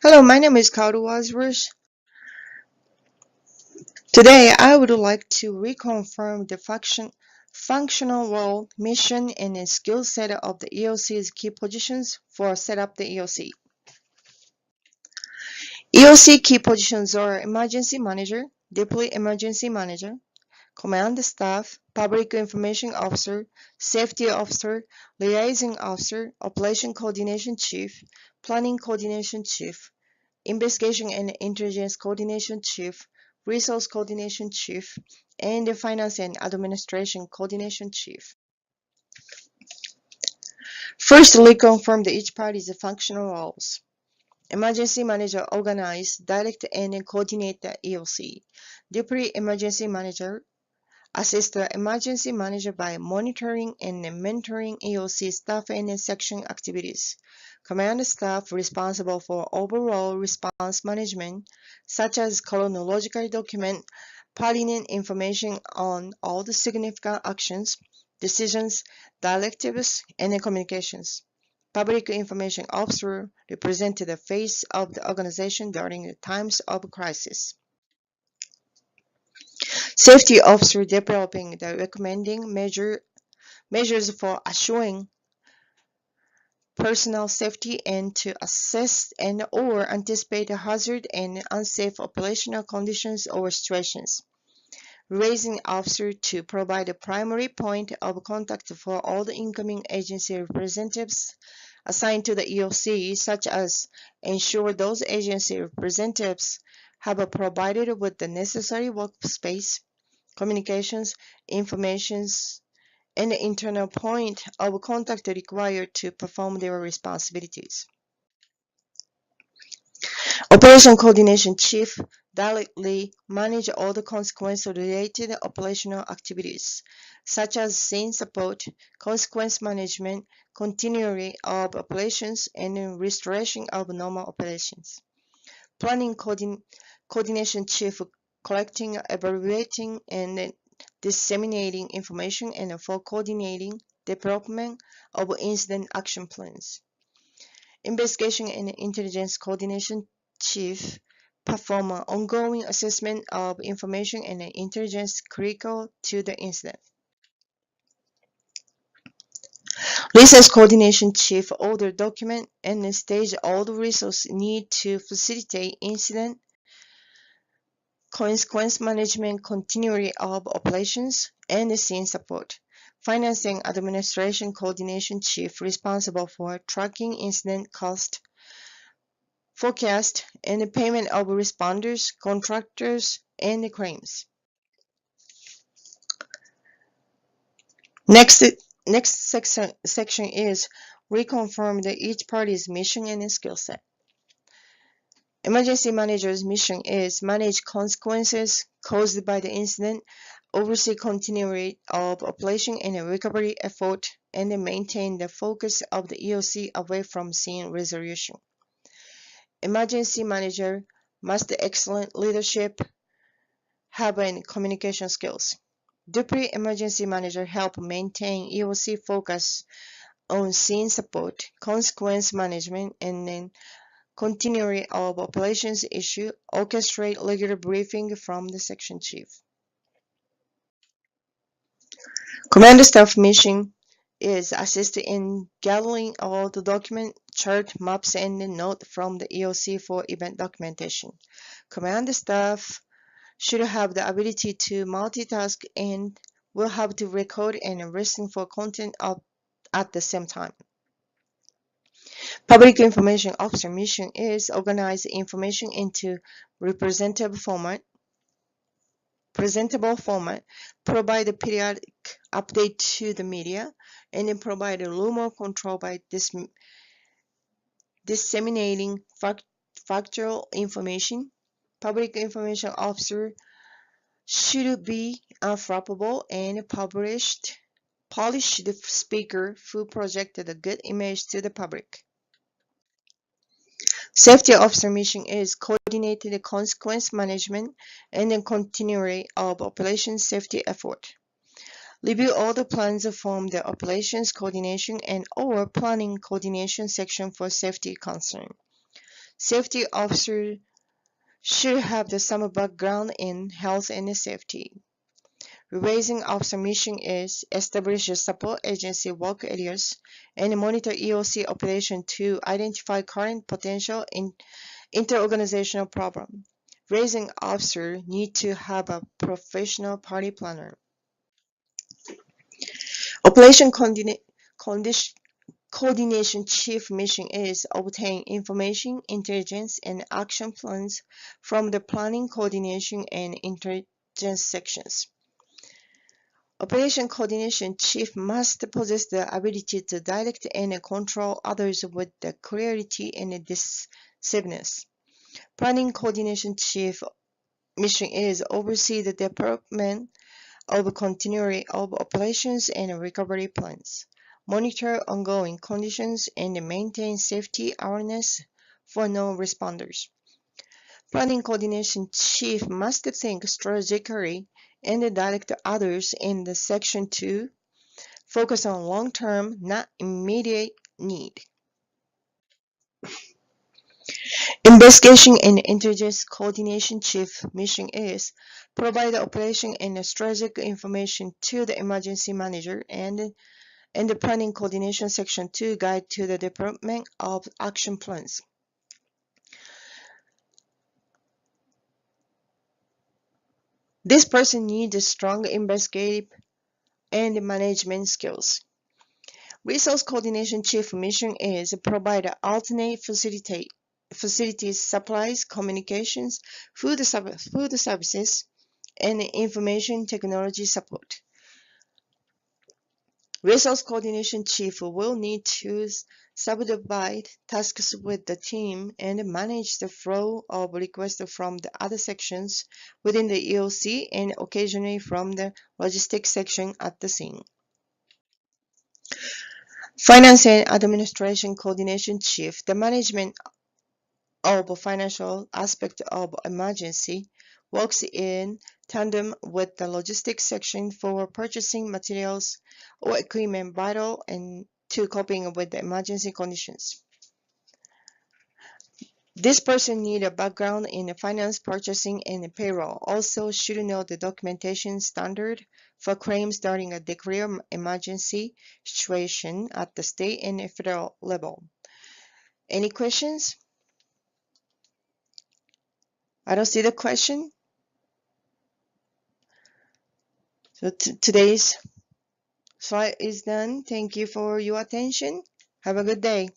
Hello, my name is Kaoru Wadsworth. Today, I would like to reconfirm the functional role, mission, and skill set of the EOC's key positions for set up the EOC. EOC key positions are Emergency Manager, Deputy Emergency Manager, Command Staff, Public Information Officer, Safety Officer, Liaison Officer, Operation Coordination Chief, Planning Coordination Chief, Investigation and Intelligence Coordination Chief, Resource Coordination Chief, and the Finance and Administration Coordination Chief. Firstly, confirm each party's functional roles. Emergency Manager organize, direct, and coordinate the EOC. Deputy Emergency Manager assist the Emergency Manager by monitoring and mentoring EOC staff and section activities. Command staff responsible for overall response management, such as chronological document, pertinent information on all the significant actions, decisions, directives, and communications. Public Information Officer represent the face of the organization during the times of crisis. Safety Officer developing the recommending measures for assuring personal safety and to assess and/or anticipate hazard and unsafe operational conditions or situations. Raising officer to provide a primary point of contact for all the incoming agency representatives assigned to the EOC, such as ensure those agency representatives have provided with the necessary workspace, communications, informations, and the internal point of contact required to perform their responsibilities. Operation Coordination Chief directly manage all the consequence-related operational activities, such as scene support, consequence management, continuity of operations, and restoration of normal operations. Planning Coordination Chief collecting, evaluating, and disseminating information and for coordinating development of incident action plans. Investigation and Intelligence Coordination Chief perform an ongoing assessment of information and intelligence critical to the incident. Resource Coordination Chief order document and stage all the resources needed to facilitate incident consequence management, continuity of operations, and scene support. Financing Administration Coordination Chief responsible for tracking incident cost, forecast, and the payment of responders, contractors, and claims. Next section is reconfirm each party's mission and skill set. Emergency Manager's mission is manage consequences caused by the incident, oversee continuity of operation and recovery effort, and maintain the focus of the EOC away from scene resolution. Emergency Manager must excellent leadership, have and communication skills. Deputy Emergency Manager help maintain EOC focus on scene support, consequence management, and continuity of operations issue, orchestrate regular briefing from the section chief. Command staff mission is assist in gathering all the document, chart, maps, and note from the EOC for event documentation. Command staff should have the ability to multitask and will have to record and listen for content at the same time. Public Information Officer mission is organize information into presentable format, provide a periodic update to the media, and then provide a rumor control by disseminating factual information. Public Information Officer should be unflappable and polished speaker who projected a good image to the public. Safety Officer mission is coordinated the consequence management and the continuity of operation safety effort. Review all the plans from the operations coordination and/or planning coordination section for safety concern. Safety officer should have some background in health and safety. Raising officer mission is establish support agency work areas and monitor EOC operation to identify current potential interorganizational problem. Raising officer need to have a professional party planner. Operation coordination chief mission is obtain information, intelligence, and action plans from the planning, coordination, and intelligence sections. Operation coordination chief must possess the ability to direct and control others with the clarity and decisiveness. Planning coordination chief mission is oversee the development of continuity of operations and recovery plans, monitor ongoing conditions, and maintain safety awareness for non-responders. Planning coordination chief must think strategically and direct others in the section 2, focus on long-term, not immediate need. Investigation and intelligence coordination chief mission is provide operation and strategic information to the emergency manager and the planning coordination section 2 guide to the development of action plans. This person needs strong investigative and management skills. Resource coordination chief mission is provide alternate facilities, supplies, communications, food services, and information technology support. Resource coordination chief will need to subdivide tasks with the team and manage the flow of requests from the other sections within the EOC and occasionally from the logistics section at the scene. Finance and administration coordination chief, the management of financial aspect of emergency, works in tandem with the logistics section for purchasing materials or equipment vital and to coping with the emergency conditions. This person needs a background in finance, purchasing, and payroll. Also should know the documentation standard for claims during a declared emergency situation at the state and federal level. Any questions? I don't see the question. So today's slide is done. Thank you for your attention. Have a good day.